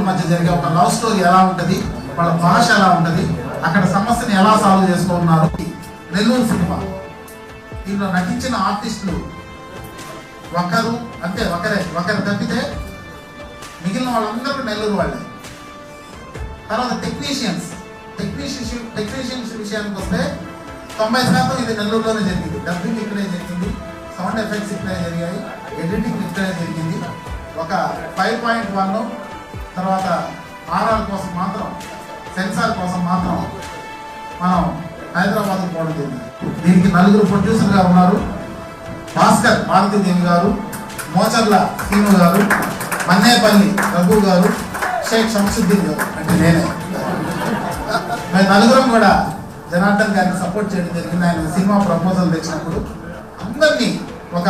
Couple మధ్య జరిగే ఒక లవ్ స్టోరీ ఎలా ఉంటుంది, వాళ్ళ భాష ఎలా ఉంటుంది, అక్కడ సమస్యని ఎలా సాల్వ్ చేసుకున్నారు. నెల్లూరు సినిమా దీంట్లో నటించిన ఆర్టిస్టులు ఒకరు తప్పితే మిగిలిన వాళ్ళందరూ నెల్లూరు వాళ్ళే. తర్వాత టెక్నీషియన్స్ విషయానికి వస్తే 90% ఇది నెల్లూరులోనే జరిగింది. డబ్బింగ్ ఇక్కడే జరిగింది, సౌండ్ ఎఫెక్ట్స్ ఇక్కడే జరిగాయి, ఎడిటింగ్ ఇక్కడే జరిగింది. ఒక 5.1 తర్వాత ఆర్ఆర్ కోసం మాత్రం, సెన్సార్ కోసం మాత్రం మనం హైదరాబాద్కి పోవడం జరిగింది. దీనికి 4 ప్రొడ్యూసర్గా ఉన్నారు. భాస్కర్ భారతీదేవి గారు, మోచర్ల శ్రీను గారు, మన్నేపల్లి రఘు గారు, షేక్ షంసుద్దీన్ గారు, అంటే నేనే. మేము 4 కూడా జనార్దన్ గారికి సపోర్ట్ చేయడం జరిగింది. ఆయన సినిమా ప్రపోజల్ తెచ్చినప్పుడు అందరినీ ఒక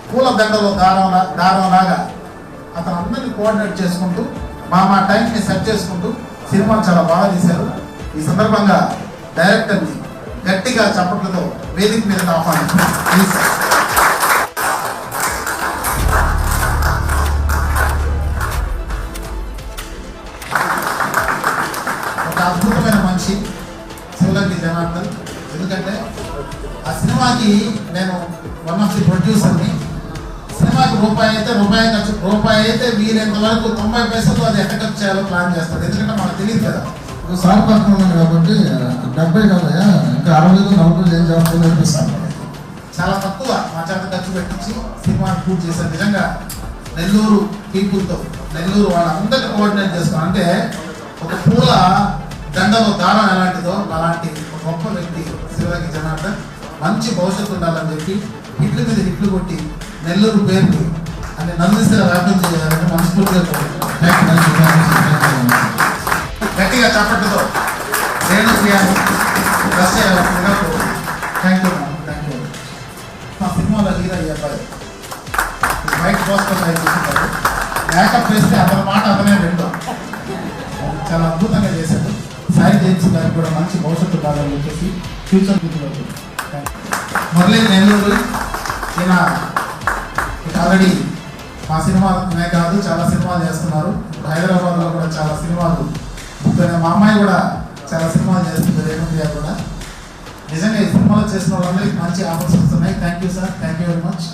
పూల దండలో దారంలాగా అతను అందరినీ కోఆర్డినేట్ చేసుకుంటూ మా టైంని సెట్ చేసుకుంటూ సినిమా చాలా బాగా తీశారు. ఈ సందర్భంగా డైరెక్టర్ని గట్టిగా చప్పట్లతో వేదిక మీద ఆహ్వానించారు. ఒక అద్భుతమైన మనిషి శివలంకి జనార్దన్. ఎందుకంటే ఆ సినిమాకి నేను వన్ ఆఫ్ ది ప్రొడ్యూసర్ని. సినిమాకి రూపాయి అయితే వీలైనంత వరకు 90 పైసలు అది ఎక్కడ ఖర్చు చేయాలో ప్లాన్ చేస్తారు. ఎందుకంటే మనకు తెలియదు కదా, సార్ పక్కన ఉన్నాను కాబట్టి 70 కదయా, ఇంకా 60-40 ఏం చేస్తాను అనిపిస్తాను. చాలా తక్కువ మా చేత ఖర్చు పెట్టించి సినిమాని పూర్తి చేశారు. నిజంగా నెల్లూరు పీపుల్తో, నెల్లూరు వాళ్ళందరినీ కోఆర్డినేట్ చేస్తాం. అంటే ఒక పూల దండలో దారం ఎలాంటిదో అలాంటి ఒక గొప్ప వ్యక్తి శివలంకి జనార్దన్. మంచి భవిష్యత్తు ఉండాలని చెప్పి హిట్లు మీద హిట్లు కొట్టి నెల్లూరు పేరుకి అని నందిస్తే వ్యాప్తం చేయాలని మనస్ఫూర్తిగా గట్టిగా చప్పట్లతో నేను థ్యాంక్ యూ. మా సినిమాలో హీరో అబ్బాయి వైట్ పోస్టర్ చూసుకుంటారు. మేకప్ వేస్తే అతని మాట అతనే వింటాం. చాలా అద్భుతంగా చేశాడు. సాయి జేమ్స్ గారికి కూడా మంచి భవిష్యత్తు కాదని చెప్పేసి ఫ్యూచర్ గుర్తులకు మురళీ నెల్లూరు. ఈయన ఆల్రెడీ మా సినిమానే కాదు చాలా సినిమాలు చేస్తున్నారు. హైదరాబాద్లో కూడా చాలా సినిమాలు, మా అమ్మాయి కూడా చాలా సినిమాలు చేస్తుంది, రేణుప్రియ కూడా. నిజంగా ఈ సినిమాలో చేసిన వాళ్ళందరికీ మంచి ఆఫర్స్ వస్తున్నాయి. Thank you sir, thank you very much.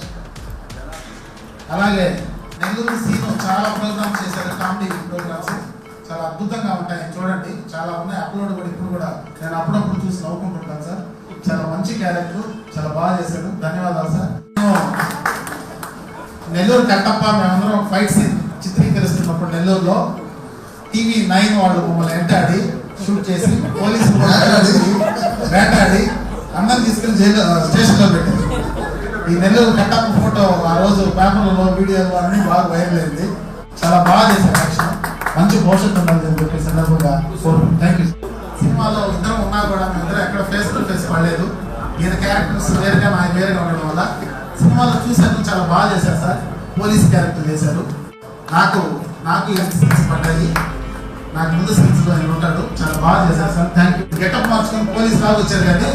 అలాగే నెల్లూరు సీను చాలా ప్రోగ్రామ్స్ చేశారు, కామెడీ ప్రోగ్రామ్స్ చాలా అద్భుతంగా ఉంటాయి. చూడండి, చాలా ఉన్నాయి, అప్లోడ్ కూడా ఇప్పుడు కూడా నేను అప్పుడప్పుడు చూసి నవ్వుకుంటుంటాను సార్. చాలా మంచి క్యారెక్టర్, చాలా బాగా చేశారు. ధన్యవాదాలు సార్. నెల్లూరు కట్టప్ప మేమందరం ఫైట్ సీన్ చిత్రీకరిస్తున్నప్పుడు నెల్లూరులో TV9 వాళ్ళు మమ్మల్ని వెంటాడి షూట్ చేసి పోలీసులు వేటాడి అందరిని తీసుకెళ్ళి స్టేషన్లో పెట్టింది. ఈ నెల్లూరు కట్టప్ప ఫోటో ఆ రోజు పేపర్లలో, వీడియోలో అన్నీ బాగా వైరల్ అయింది. చాలా బాగా చేశారు యాక్షన్. మంచి భవిష్యత్తు ఉండాలని చెప్పి సందర్భంగా థ్యాంక్ యూ. సినిమాలో ఇద్దరం ఉన్నా కూడా మేమిద్దరం ఎక్కడ ఫేస్ టు ఫేస్ పడలేదు. ఈయన క్యారెక్టర్స్ వేరుగా నా వేరుగా ఉండడం వల్ల సినిమాలో చూశాను. చాలా బాగా చేశారు సార్. పోలీస్ క్యారెక్టర్ చేశారు. నాకు ఈ స్కిల్స్ పడ్డాయి. నాకు ముందు స్కిల్స్లో ఆయన ఉంటాడు. చాలా బాగా చేశారు సార్. Thank you. గెటప్ మార్చుకొని పోలీస్ లాగా వచ్చారు కానీ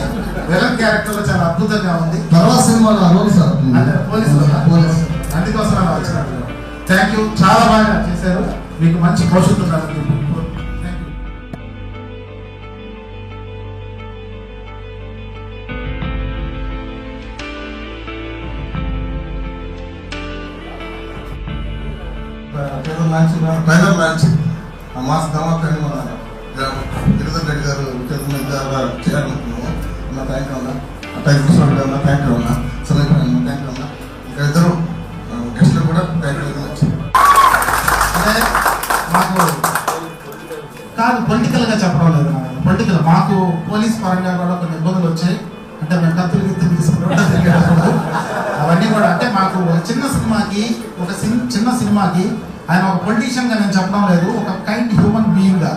విలన్ క్యారెక్టర్లో చాలా అద్భుతంగా ఉంది. తర్వాత సినిమాలో సార్ అంటే పోలీసులు అందుకోసం అలా వచ్చినట్టు. థ్యాంక్ యూ, చాలా బాగా చేశారు. మీకు మంచి భవిష్యత్తు ఉండాలని చెప్పి ట్రైలర్ లాంచ్ మాస్ ధమాక్ అని మన గిరిధర్ రెడ్డి గారు చేయాలనుకున్నాము. అన్న థ్యాంక్ యూ అన్న, థ్యాంక్ యూ అన్న, థ్యాంక్ యూ అన్న, సురేష్ అన్న థ్యాంక్ యూ అన్న, ఇంకా ఇద్దరు గెస్ట్లు కూడా థ్యాంక్ యూ మచ్. అంటే మాకు కాదు పొలిటికల్గా చెప్పడం లేదు, పొలిటికల్ మాకు పోలీస్ పరంగా కూడా కొన్ని ఇబ్బందులు వచ్చాయి. అంటే మేము కత్తులు తీసుకుని అవన్నీ కూడా అంటే మాకు చిన్న సినిమాకి ఆయన ఒక పొలిటీషియన్గా నేను చెప్పడం లేదు, ఒక కైండ్ హ్యూమన్ బీయింగ్గా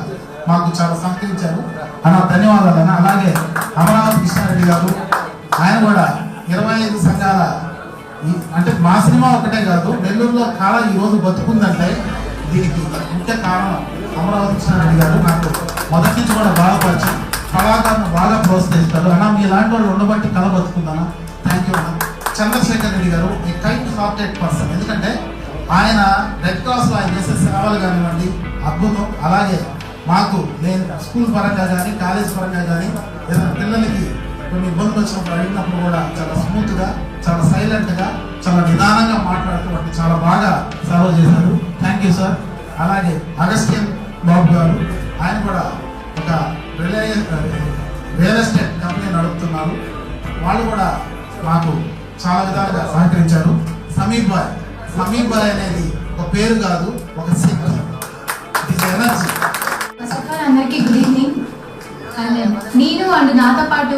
మాకు చాలా సహకరించారు అన్న. ధన్యవాదాలు అన్న. అలాగే అమరావతి కృష్ణారెడ్డి గారు, ఆయన కూడా 25 సంఘాల అంటే మా సినిమా ఒకటే కాదు, నెల్లూరులో కాల ఈరోజు బతుకుందంటే దీనికి ముఖ్య కారణం అమరావతి కృష్ణారెడ్డి గారు. నాకు మొదటి నుంచి కూడా బాగా పరిచయం, కళాకారులను బాగా ప్రోత్సహిస్తారు అన్న. మీ ఇలాంటి వాళ్ళు ఉండబట్టి కళ బతుకుందన్న. థ్యాంక్ యూ అన్న. చంద్రశేఖర్ రెడ్డి గారు ఏ కైండ్ హార్టెడ్ పర్సన్. ఎందుకంటే ఆయన రెడ్ క్రాస్లో ఆయన చేసే సేవలు కానివ్వండి అద్భుతం. అలాగే మాకు నేను స్కూల్ పరంగా కానీ కాలేజ్ పరంగా కానీ ఏదైనా పిల్లలకి కొన్ని ఇబ్బందులు వచ్చినప్పుడు అడిగినప్పుడు కూడా చాలా స్మూత్గా, చాలా సైలెంట్గా, చాలా నిదానంగా మాట్లాడుతూ చాలా బాగా సేవ చేశారు. Thank you sir. అలాగే అగస్టియన్ బాబు గారు, ఆయన కూడా ఒక రియల్ ఎస్టేట్ కంపెనీ నడుపుతున్నారు. వాళ్ళు కూడా మాకు చాలా విధాలుగా సహకరించారు. సమీప్ బాయ్ అనేది ఒక పేరు కాదు, ఒక శక్తి, ఇట్ ఈస్ ఎనర్జీ. అందరికీ గుడ్ ఈవినింగ్. నేను అండ్ నాతో పాటు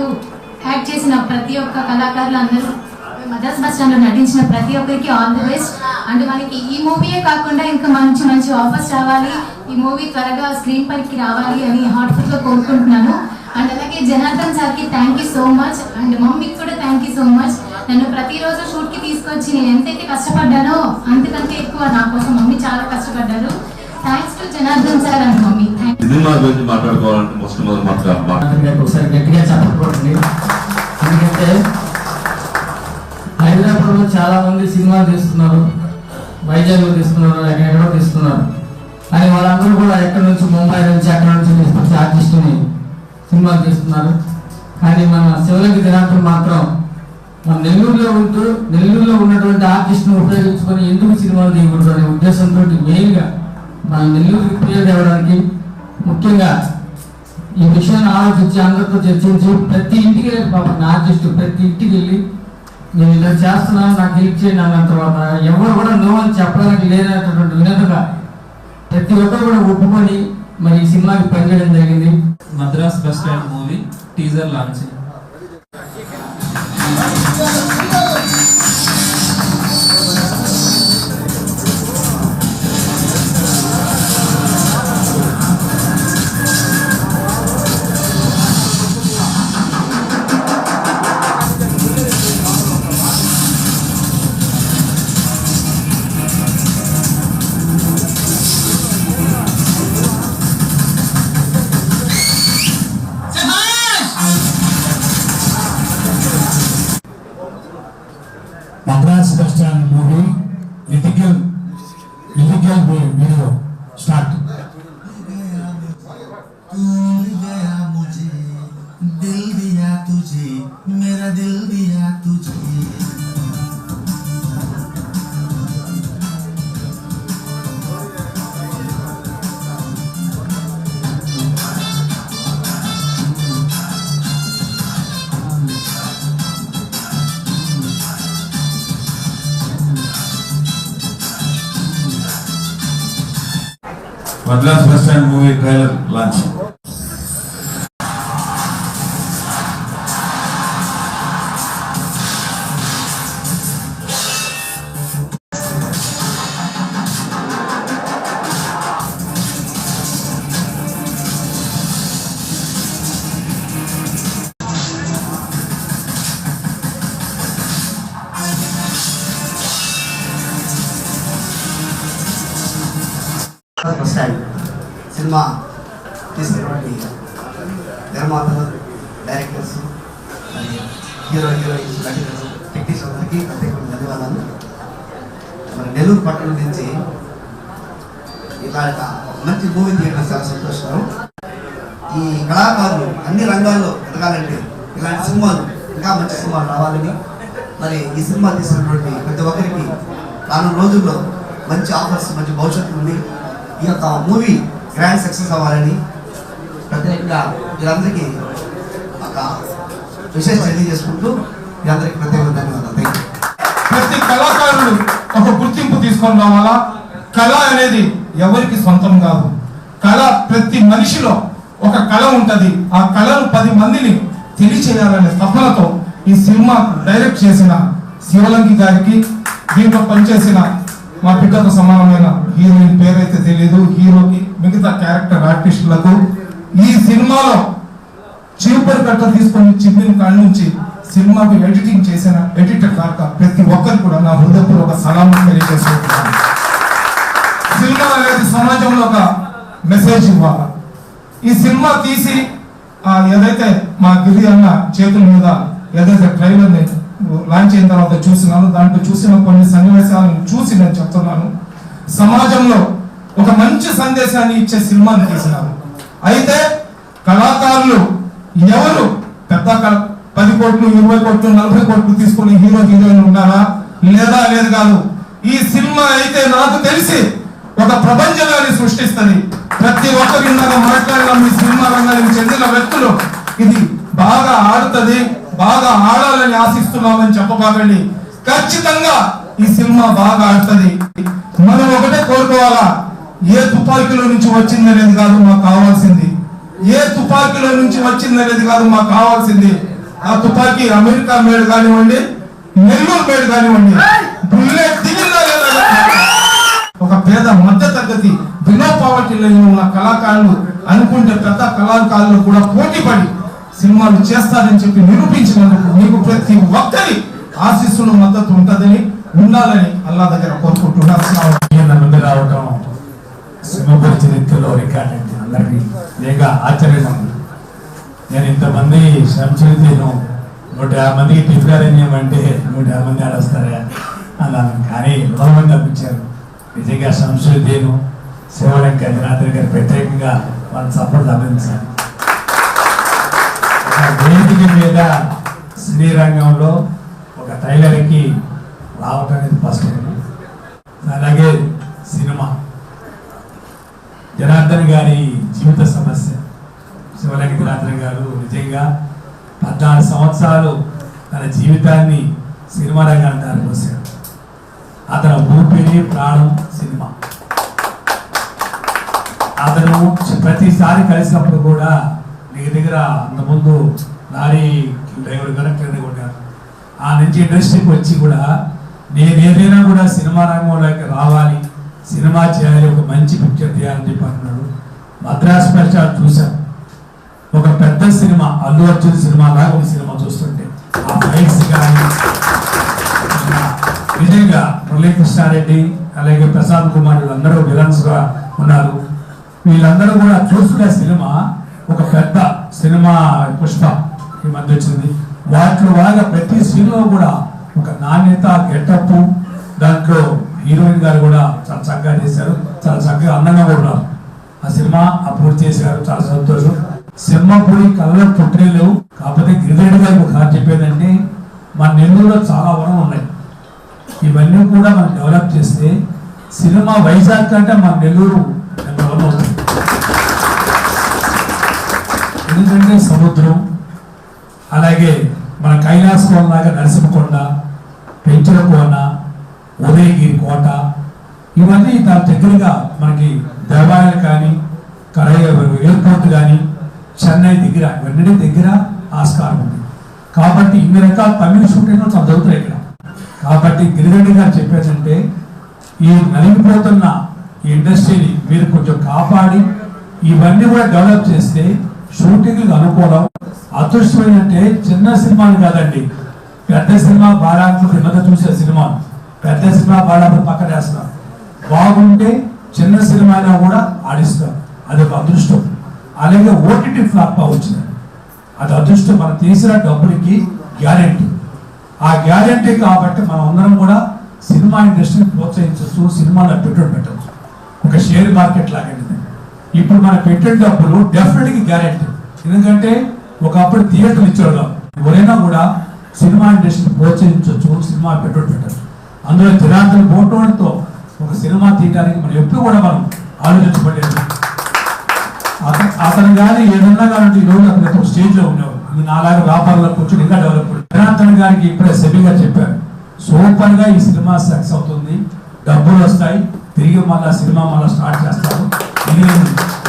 యాక్ట్ చేసిన ప్రతి ఒక్క కళాకారులు అందరూ మదర్స్ బస్ స్టాండ్లో నటించిన ప్రతి ఒక్కరికి ఆల్ ది బెస్ట్. అండ్ మనకి ఈ మూవీయే కాకుండా ఇంకా మంచి మంచి ఆఫర్స్ రావాలి, ఈ మూవీ త్వరగా స్క్రీన్ పైకి రావాలి అని హార్ట్ఫుల్గా కోరుకుంటున్నాను. అండ్ అలాగే జనార్దన్ సార్కి thank you so much. And మమ్మీకి కూడా థ్యాంక్ యూ సో మచ్. నన్ను ప్రతిరోజు షూట్కి తీసుకొచ్చి నేను ఎంతైతే కష్టపడ్డానో అంతకంటే ఎక్కువ నా కోసం మమ్మీ చాలా కష్టపడ్డారు. Thanks to Janardhan sir and mummy. Cinema గురించి మాట్లాడుకోవాలంటే ఒకసారి గట్టిగా చెప్పకూడదు. ఎందుకంటే హైదరాబాద్లో చాలా మంది సినిమాలు తీస్తున్నారు, వైజాగ్లో తీస్తున్నారు, ఎక్కడెక్కడో తీస్తున్నారు. కానీ వాళ్ళందరూ కూడా ఎక్కడి నుంచి, ముంబై నుంచి, అక్కడ నుంచి తీసుకొచ్చి ఆర్టిస్టుని సినిమాలు తీస్తున్నారు. కానీ మన శివలింగ దినాంతం మాత్రం మన నెల్లూరులో ఉన్నటువంటి ఆర్టిస్ట్ను ఉపయోగించుకొని ఎందుకు సినిమాలు తీయకూడదు అనే ఉద్దేశంతో మెయిన్గా మన నెల్లూరుకి పేరు తేవడానికి, ముఖ్యంగా ఈ విషయాన్ని ఆలోచించి అందరితో చర్చించి ప్రతి ఇంటికి వెళ్ళి పాపం ఆర్టిస్ట్ ప్రతి ఇంటికి వెళ్ళి నేను ఇలా చేస్తున్నాను, నాకు హెల్ప్ చేయండి అన్న తర్వాత ఎవరు కూడా నో అని చెప్పడానికి లేనటువంటి వినతుగా ప్రతి ఒక్కరు కూడా ఒప్పుకొని మరి ఈ సినిమాకి పనిచేయడం జరిగింది. Madras bus stand movie teaser launch. Madras Bus Stand movie, illegal video start. दिल दिया तुझे, मेरा दिल दिया तुझे. Madras Bus Stand movie trailer launch. Cinema తీసినటువంటి నిర్మాతలు, డైరెక్టర్స్, హీరోయిన్స్, టెక్నీషియన్స్ అందరికీ ప్రత్యేకమైన ధన్యవాదాలు. మరి నెల్లూరు పట్టణం నుంచి ఇలాంటి మంచి మూవీ తీయడం చాలా సంతోషం. ఈ కళాకారులు అన్ని రంగాల్లో ఎదగాలంటే ఇలాంటి సినిమాలు, ఇంకా మంచి సినిమాలు రావాలని, మరి ఈ సినిమా తీసినటువంటి ప్రతి ఒక్కరికి రానున్న రోజుల్లో మంచి ఆఫర్స్, మంచి భవిష్యత్తు ఉంది. ఈ యొక్క మూవీ గ్రాండ్ సక్సెస్ అవ్వాలని ప్రత్యేకంగా వీళ్ళందరికీ ఒక విశేష తెలియజేసుకుంటూ మీ అందరికీ ప్రత్యేకంగా ధన్యవాదాలు. Thank you. ప్రతి కళాకారుడు ఒక గుర్తింపు తీసుకొని రావాలా. కళ అనేది ఎవరికి సొంతం కాదు. కళ ప్రతి మనిషిలో ఒక కళ ఉంటది. ఆ కళను 10 మందిని తెలియచేయాలనే తపనతో ఈ సినిమా డైరెక్ట్ చేసిన శివలంకి గారికి, దీంట్లో పనిచేసిన మా బిడ్డకు సమానమైన హీరోయిన్ పేరైతే తెలియదు, హీరోకి, మిగతా క్యారెక్టర్ ఆర్టిస్టులకు, ఈ సినిమాలో చీపర్ కట్ట తీసుకొని చిన్న కాళ్ళ నుంచి సినిమాకు ఎడిటింగ్ చేసిన ఎడిటర్ కాక ప్రతి ఒక్కరు కూడా నా హృదయపూర్వక సలాం తెలియజేసుకుంటున్నాను. సినిమా అనేది సమాజంలో ఒక మెసేజ్ ఇవ్వాలి. ఈ సినిమా తీసి ఏదైతే మా గిరి అన్న చేతుల మీద ఏదైతే ట్రైలర్ లాంచ్ అయిన తర్వాత చూసినాను, దాంట్లో చూసిన కొన్ని సన్నివేశాలను చూసి నేను చెప్తున్నాను. సమాజంలో ఒక మంచి సందేశాన్ని ఇచ్చే సినిమాని తీసినారు. అయితే కళాకారులు ఎవరు పెద్ద 10 కోట్లు 20 కోట్లు 40 కోట్లు తీసుకుని హీరోయిన్ ఉన్నారా లేదా అనేది కాదు. ఈ సినిమా అయితే నాకు తెలిసి ఒక ప్రపంచాన్ని సృష్టిస్తుంది. ప్రతి ఒక్కరు ఇందాక మాట్లాడిన మీ సినిమా రంగానికి చెందిన వ్యక్తులు ఇది బాగా ఆడుతుంది, బాగా ఆడాలని ఆశిస్తున్నామని చెప్పబాకండి. ఖచ్చితంగా ఈ సినిమా బాగా ఆడుతుంది. మనం ఒకటే కోరుకోవాలా, ఏ తుపాకీలో నుంచి వచ్చింది అనేది కాదు మాకు కావాల్సింది, ఏ తుపాకీలో నుంచి వచ్చింది అనేది కాదు మాకు కావాల్సింది. ఆ తుపాకీ అమెరికా మేడ్ కానివ్వండి, నెల్లూరు మేడ్ కానివ్వండి, బుల్లెట్ దిగిందా లేదా. ఒక పేద మధ్య తరగతి బిలో పావర్టీలో ఉన్న కళాకారులు అనుకుంటే పెద్ద కళాకారులు కూడా పోటీపడి సినిమాలు చేస్తారని చెప్పి నిరూపించినందుకు మీకు ప్రతి ఒక్కరి ఆశీస్సులు మద్దతు ఉంటుందని ఉండాలని అల్లా దగ్గర కోరుకుంటున్నాను. ముందు రావటం సింహపురి చరిత్రలో రికార్డ్ అయింది. అందరికీ లేక ఆశ్చర్యంగా ఉంది. నేను ఇంతమంది సంచరితను 150 మందికి టిఫిన్ చేయమంటే 150 మంది ఆడొస్తారా అన్నాను. కానీ 100 మంది తప్పించారు. నిజంగా సంస్కృతిను శివలింగ జనార్దన్ గారు ప్రత్యేకంగా వాళ్ళని సపోర్ట్ అందించారు. వేదిక మీద సినీ రంగంలో ఒక టైలర్కి రావటం అనేది ఫస్ట్. అలాగే సినిమా జనార్దన్ గారి జీవిత సమస్య. శివలింగ జనార్దన్ గారు నిజంగా 14 సంవత్సరాలు తన జీవితాన్ని సినిమా రంగాన్ని దారిపోసాడు. అతను ఊపిరి ప్రాణం సినిమా. అతను ప్రతిసారి కలిసినప్పుడు కూడా నీ దగ్గర అంతకుముందు లారీ డ్రైవర్ కనెక్టర్ కొట్టారు. ఆ నుంచి ఇండస్ట్రీకి వచ్చి కూడా నేను ఏదైనా కూడా సినిమా రంగంలోకి రావాలి, సినిమా చేయాలి, ఒక మంచి పిక్చర్ తీయాలని చెప్పి అంటున్నాడు. మద్రాస్ స్పెషల్ చూశాను. ఒక పెద్ద సినిమా, అల్లు అర్జున్ సినిమా లాగా ఒక సినిమా చూస్తుంటే ఆ ఫైట్స్ కానీ నిజంగా మురళీకృష్ణారెడ్డి అలాగే ప్రశాంత్ కుమార్ వీళ్ళందరూ విలన్స్ గా ఉన్నారు. వీళ్ళందరూ కూడా చూస్తున్న సినిమా ఒక పెద్ద సినిమా. పుష్ప ఈ మధ్య వచ్చింది. వాటిలో బాగా ప్రతి సీన్లో కూడా ఒక నాణ్యత, గెటప్, దాంట్లో హీరోయిన్ గారు కూడా చాలా చక్కగా చేశారు, చాలా చక్కగా అందంగా కూడా ఉన్నారు. ఆ సినిమా అప్లోడ్ చేశారు, చాలా సంతోషం. సింహపురి కళ్ళలో పుట్టినలేవు. కాకపోతే గిరిరెడ్డి గారికి ఒక చెప్పేదంటే మన నెల్లూరులో చాలా వనం ఉన్నాయి. ఇవన్నీ కూడా మనం డెవలప్ చేస్తే సినిమా వైజాగ్ కంటే మన నెల్లూరు నెంబర్ 1 అవుతుంది. ఎందుకంటే సముద్రం, అలాగే మన కైలాసకోన లాగా నరసింహకొండ, పెంచుల కోన, ఉదయగిరి కోట, ఇవన్నీ దాని దగ్గరగా మనకి దేవాలయాలు కానీ ఎయిర్పోర్ట్ కానీ చెన్నై దగ్గర, ఇవన్నీ దగ్గర ఆస్కారం ఉంది. కాబట్టి ఇన్ని రకాల తమిళ షూటింగ్లు చాలా జరుగుతాయి ఇక్కడ. కాబట్టి గిరిరెడ్డి గారు చెప్పేదంటే ఈ నలిగిపోతున్న ఈ ఇండస్ట్రీని మీరు కొంచెం కాపాడి ఇవన్నీ కూడా డెవలప్ చేస్తే షూటింగ్ అనుకూలం. అదృష్టమైనంటే చిన్న సినిమాలు కాదండి, పెద్ద సినిమా బాలాపూర్ మధ్య చూసే సినిమాలు, పెద్ద సినిమా బాలాపూర్ పక్కన వేస్తున్నారు. బాగుంటే చిన్న సినిమా అయినా కూడా ఆడిస్తారు. అది ఒక అదృష్టం. అలాగే ఓటీటీ ఫ్లాప్ వచ్చింది, అది అదృష్టం. మనం తీసిన డబ్బులకి గ్యారెంటీ. ఆ గ్యారెంటీ కాబట్టి మనం అందరం కూడా సినిమా ఇండస్ట్రీని ప్రోత్సహించవచ్చు, సినిమాలో పెట్టుబడి పెట్టవచ్చు. ఒక షేర్ మార్కెట్ లాగండి. ఇప్పుడు మన పెట్టే డబ్బులు డెఫినెట్గా గ్యారెంటీ. ఎందుకంటే ఒకప్పుడు థియేటర్లు ఇచ్చేవాళ్ళం. ఎవరైనా కూడా సినిమా ఇండస్ట్రీని ప్రోత్సహించవచ్చు, సినిమా పెట్టుబడి పెట్టచ్చు. అందులో జనార్దన్ బోటోడితో ఒక సినిమా తీయడానికి మనం ఎప్పుడు కూడా మనం ఆలోచించబడలేదు. అతను కానీ ఏదన్నా కానీ ఈ రోజు అతను స్టేజ్ లో ఉండేవారు. ఇది నాలాగా వ్యాపారంలో కూర్చొని ఇంకా డెవలప్. జనార్దన్ గారికి ఇప్పుడే సెబీ గారు చెప్పారు, సూపర్ గా ఈ సినిమా సక్సెస్ అవుతుంది, డబ్బులు వస్తాయి, తిరిగి మళ్ళా సినిమా మళ్ళీ స్టార్ట్ చేస్తారు. ఇది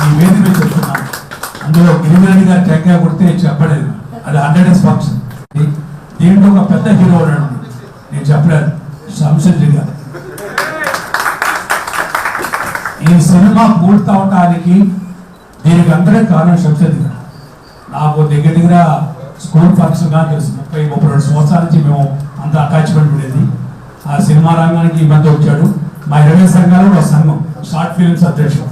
ఈ వేదిక చెప్తున్నాను. అందులో గిరిరెడ్డి గారు టెక్గా కొడితే చెప్పలేదు, అది 100% దీంట్లో ఒక పెద్ద హీరో ఉన్నాడు, నేను చెప్పలేదు, శంషద్ది గారు. ఈ సినిమా పూర్తి అవటానికి దీనికి అందరికీ కారణం శంషద్ది గారు. నాకు దగ్గర స్కూల్ ఫంక్షన్ గా తెలుసు. 30-32 సంవత్సరాల నుంచి మేము అంత అటాచ్మెంట్ ఉండేది. ఆ సినిమా రంగానికి ఈ మధ్య వచ్చాడు. మా 20 సంఘాలు ఒక సంఘం, షార్ట్ ఫిల్మ్స్ అధ్యక్షుడు.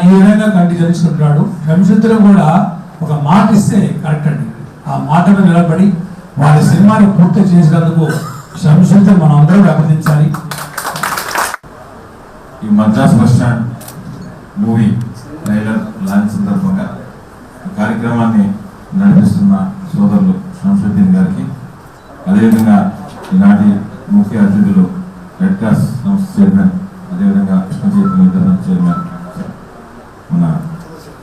ఈ విధంగా కంటి తెలుసుకుంటున్నాడు. శంషద్దిలో కూడా ఒక మాట ఇస్తే కరెక్ట్ అండి, ఆ మాట మీద నిలబడి వారి సినిమాని పూర్తి చేసినందుకు శంషద్ది మనం అందరూ అభినందించాలి. ఈ Madras bus stand movie trailer launch సందర్భంగా ఈ కార్యక్రమాన్ని నడిపిస్తున్న సోదరులు శంషుద్దీన్ గారికి, అదేవిధంగా ఈనాటి ముఖ్య అతిథులు రెడ్ క్రాస్ సంస్థ చైర్మన్, అదేవిధంగా కృష్ణ చైతన్య విద్యార్థి చైర్మన్ మన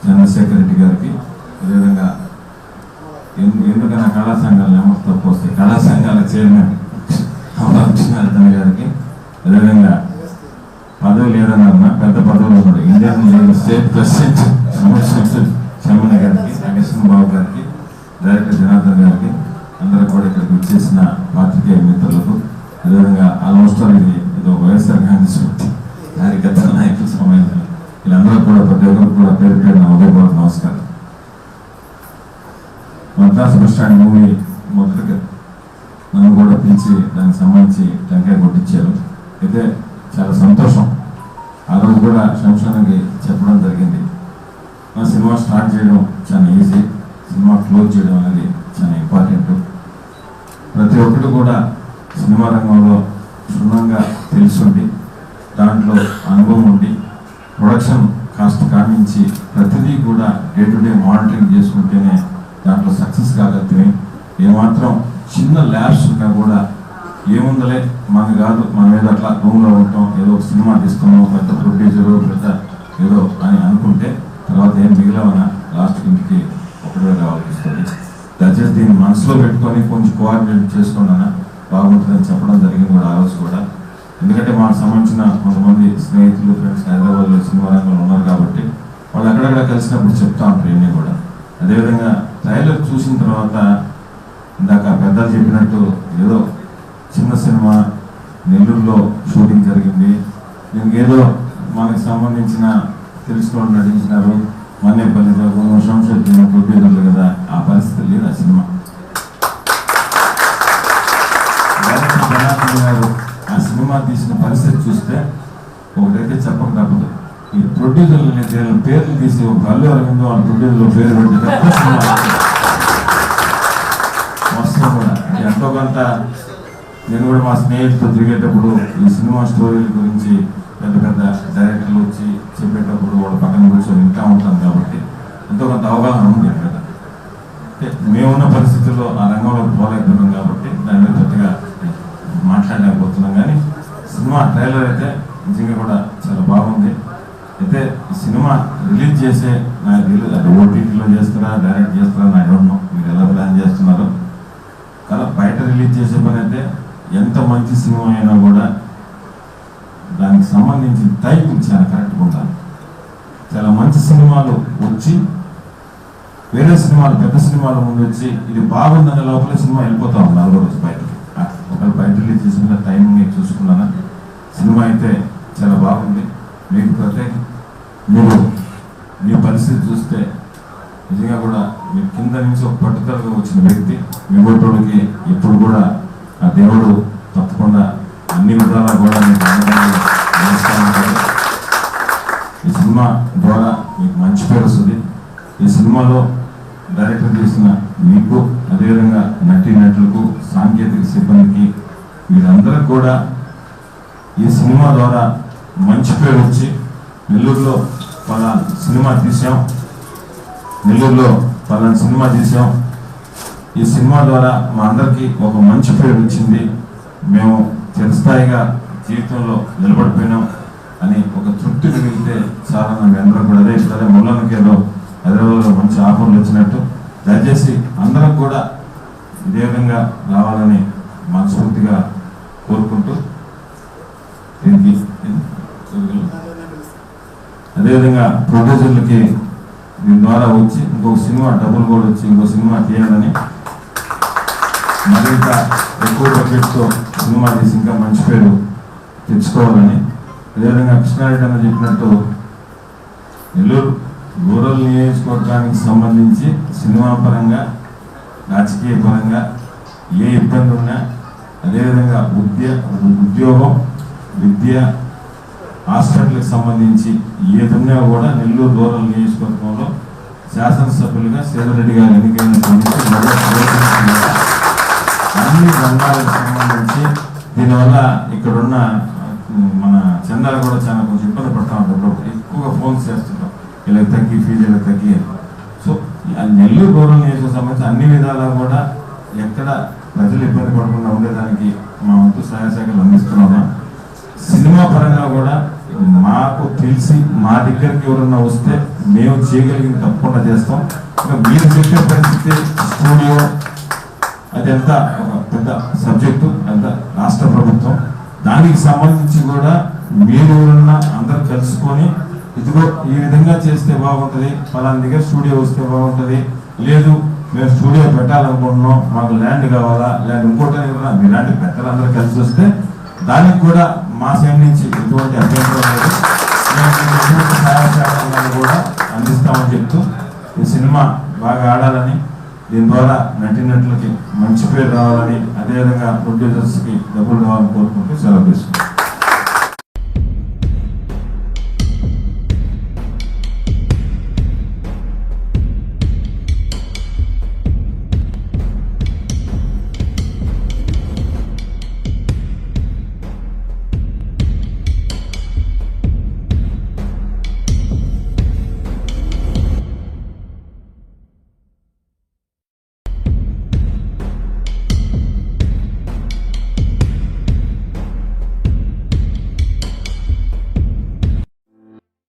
చంద్రశేఖర్ రెడ్డి గారికి, అదేవిధంగా ఎందుకన్నా కళా సంఘాలు నెంబర్ తప్పు వస్తాయి, కళా సంఘాల చైర్మన్ కృష్ణార్థన్ గారికి, అదేవిధంగా పదవి లేదన్న పెద్ద పదవులు ఉన్నాయి ఇండియన్ స్టేట్ ప్రెసిడెంట్ చమ్మన్న గారికి, కృష్ణ బాబు గారికి, డైరెక్టర్ జనార్దన్ గారికి, అందరూ కూడా ఇక్కడికి వచ్చేసిన పాత్రికేయ మిత్రులకు, అదేవిధంగా ఆల్మోస్ట్ ఇది ఏదో వైఎస్ఆర్ కాంగ్రెస్ కార్యకర్త నాయకుల సమావేశం, వీళ్ళందరూ కూడా ప్రతి ఒక్కరు కూడా పేరు పేరున ఉదయపూర్వక నమస్కారం. మద్రాస్ బస్ స్టాండ్ మూవీ మొదటిగా నన్ను కూడా పిలిచి దానికి సంబంధించి టెంకాయ కొట్టించారు. అయితే చాలా సంతోషం. ఆ రోజు కూడా శంషానికి చెప్పడం జరిగింది, నా సినిమా స్టార్ట్ చేయడం చాలా ఈజీ, సినిమా క్లోజ్ చేయడం అనేది చాలా ఇంపార్టెంట్. ప్రతి ఒక్కరు కూడా సినిమా రంగంలో క్షుణ్ణంగా తెలుసుండి, దాంట్లో అనుభవం ఉండి, ప్రొడక్షన్ కాస్ట్ కానించి ప్రతిదీ కూడా డే టు డే మానిటరింగ్ చేసుకుంటేనే దాంట్లో సక్సెస్ కాగలుగుతాయి. ఏమాత్రం చిన్న ల్యాబ్స్ ఉన్నా కూడా ఏముందలే మన కాదు, మనం ఏదో అట్లా రూమ్లో ఉంటాం, ఏదో ఒక సినిమా తీస్తున్నాం, పెద్ద ప్రొడ్యూసరు పెద్ద ఏదో అని అనుకుంటే తర్వాత ఏం మిగిలవనా లాస్ట్ ఇంటికి ఒకటే రావాల్సింది. దయచేసి దీన్ని మనసులో పెట్టుకొని కొంచెం కోఆర్డినేట్ చేసుకున్నా బాగుంటుందని చెప్పడం జరిగింది కూడా ఆ రోజు కూడా. ఎందుకంటే మాకు సంబంధించిన కొంతమంది స్నేహితులు ఫ్రెండ్స్ హైదరాబాద్లో సినిమా రంగంలో ఉన్నారు కాబట్టి వాళ్ళు అక్కడక్కడ కలిసినప్పుడు చెప్తా ఉంటారు ఇవన్నీ కూడా. అదేవిధంగా ట్రైలర్ చూసిన తర్వాత ఇందాక పెద్దలు చెప్పినట్టు ఏదో చిన్న సినిమా నెల్లూరులో షూటింగ్ జరిగింది, దీనికి ఏదో మనకు సంబంధించిన తెలిసిన వాళ్ళు నటించినారు, మన్నేపల్లిలో శంషుద్దీన్ ప్రొడ్యూసర్లు కదా, ఆ పరిస్థితి లేదు. ఆ సినిమా గారు ఆ సినిమా తీసిన పరిస్థితి చూస్తే ఒకటైతే చెప్పక తప్పదు, ఈ ప్రొడ్యూసర్లు పేర్లు తీసి ఒక అల్లు అరవిందో ఆ ప్రొడ్యూసర్లో పేరు పెట్టి మొత్తం కూడా ఎంతో కొంత. నేను కూడా మా స్నేహితులతో తిరిగేటప్పుడు ఈ సినిమా స్టోరీల గురించి పెద్ద పెద్ద డైరెక్టర్లు వచ్చి చెప్పేటప్పుడు వాళ్ళ పక్కన కూర్చొని ఇంకా ఉంటాం కాబట్టి ఎంతో కొంత అవగాహన ఉంది కదా. మేమున్న పరిస్థితుల్లో ఆ రంగంలో పోలేకపోతున్నాం కాబట్టి దాని మీద పెద్దగా మాట్లాడలేకపోతున్నాం. కానీ సినిమా ట్రైలర్ అయితే నిజంగా కూడా చాలా బాగుంది. అయితే ఈ సినిమా రిలీజ్ చేసే నాకు తెలియదు, అది ఓటీటీలో చేస్తారా డైరెక్ట్ చేస్తారా నాకు డౌట్ నో, మీరు ఎలా ప్లాన్ చేస్తున్నారు. కానీ బయట రిలీజ్ చేసే పని అయితే ఎంత మంచి సినిమా అయినా కూడా దానికి సంబంధించిన టైం చాలా కరెక్ట్గా ఉండాలి. చాలా మంచి సినిమాలు వచ్చి వేరే సినిమాలు పెద్ద సినిమాల ముందు వచ్చి ఇది బాగుందనే లోపల సినిమా వెళ్ళిపోతా ఉంది 4 రోజు బయటకి. ఒకవేళ బయట రిలీజ్ చేసిన టైం నేను చూసుకున్నాను, సినిమా అయితే చాలా బాగుంది. మీకు ప్రత్యేక మీరు మీ పరిస్థితి చూస్తే నిజంగా కూడా మీ కింద నుంచి ఒక పట్టుదలగా వచ్చిన వ్యక్తి, మీ ఓటోళ్ళకి ఎప్పుడు కూడా ఆ దేవుడు తప్పకుండా అన్ని విధాలా కూడా మీకు నమస్కారం. ఈ సినిమా ద్వారా మీకు మంచి పేరు వస్తుంది. ఈ సినిమాలో డైరెక్టర్ చేసిన మీకు, అదేవిధంగా నటులకు, సాంకేతిక సిబ్బందికి, వీరందరూ కూడా ఈ సినిమా ద్వారా మంచి పేరు వచ్చి నెల్లూరులో పలానా సినిమా తీసాం, ఈ సినిమా ద్వారా మా అందరికీ ఒక మంచి పేరు వచ్చింది, మేము చిరస్థాయిగా జీవితంలో నిలబడిపోయినాం అని ఒక తృప్తి మిగిలితే చాలా మీ అందరూ కూడా. అదే ముళ్ళకి ఏదో హైదరాబాద్లో మంచి ఆఫర్లు వచ్చినట్టు దయచేసి అందరం కూడా ఇదే విధంగా రావాలని మనస్ఫూర్తిగా కోరుకుంటూ, దీనికి అదేవిధంగా ప్రొడ్యూసర్లకి దీని ద్వారా వచ్చి ఇంకొక సినిమా డబ్బులు కూడా వచ్చి ఇంకో సినిమా తీయాలని, మరింత ఎక్కువ బడ్జెట్తో సినిమా తీసి ఇంకా మంచి పేరు తెచ్చుకోవాలని, అదేవిధంగా కృష్ణారెడ్డి అన్న చెప్పినట్టు నెల్లూరు రూరల్ నియోజకవర్గానికి సంబంధించి సినిమా పరంగా, రాజకీయ పరంగా ఏ ఇబ్బంది ఉన్నా, అదేవిధంగా ఉద్యోగం, విద్య, హాస్పిటల్కి సంబంధించి ఏదున్నా కూడా నెల్లూరు రూరల్ నియోజకవర్గంలో శాసనసభ్యులుగా సేదరెడ్డి గారు ఎన్నికైనటువంటి అన్ని రంగాలకు సంబంధించి దీనివల్ల ఇక్కడున్న మన చందాలు కూడా చాలా కొంచెం ఇబ్బంది పడతా ఉంటాం, ఎక్కువగా ఫోన్స్ చేస్తుంటాం, ఇలా తగ్గి ఫీజు ఇలా తగ్గి. సో నెల్లూరు రూరల్ నియోజకవర్గం సంబంధించి అన్ని విధాలా కూడా ఎక్కడ ప్రజలు ఇబ్బంది పడకుండా ఉండేదానికి మా వంతు సహాయ శాఖలు అందిస్తున్నామా. సినిమా పరంగా కూడా మాకు తెలిసి మా దగ్గరికి ఎవరన్నా వస్తే మేము చేయగలిగింది తప్పకుండా చేస్తాం. ఇంకా మీరు చెప్పే పరిస్థితి స్టూడియో అదంతా ఒక పెద్ద సబ్జెక్టు, అంత రాష్ట్ర ప్రభుత్వం. దానికి సంబంధించి కూడా మీరు ఎవరన్నా అందరూ కలుసుకొని ఇదిగో ఈ విధంగా చేస్తే బాగుంటుంది, ఫలానా దగ్గర స్టూడియో వస్తే బాగుంటుంది, లేదు మేము స్టూడియో పెట్టాలనుకుంటున్నాం, మాకు ల్యాండ్ కావాలా, ల్యాండ్ ఇంకోటి మీ ల్యాండ్ పెట్టాలందరూ కలిసి వస్తే దానికి కూడా మా సైడ్ నుంచి ఎటువంటి అభ్యంతరం లేదు, మేము సహాయ సహకారాలను కూడా అందిస్తామని చెప్తూ ఈ సినిమా బాగా ఆడాలని, దీని ద్వారా నటినట్లకి మంచి పేరు రావాలని, అదేవిధంగా ప్రొడ్యూసర్స్కి డబ్బులు రావాలని కోరుకుంటూ సెలవు తీసుకుంటాం.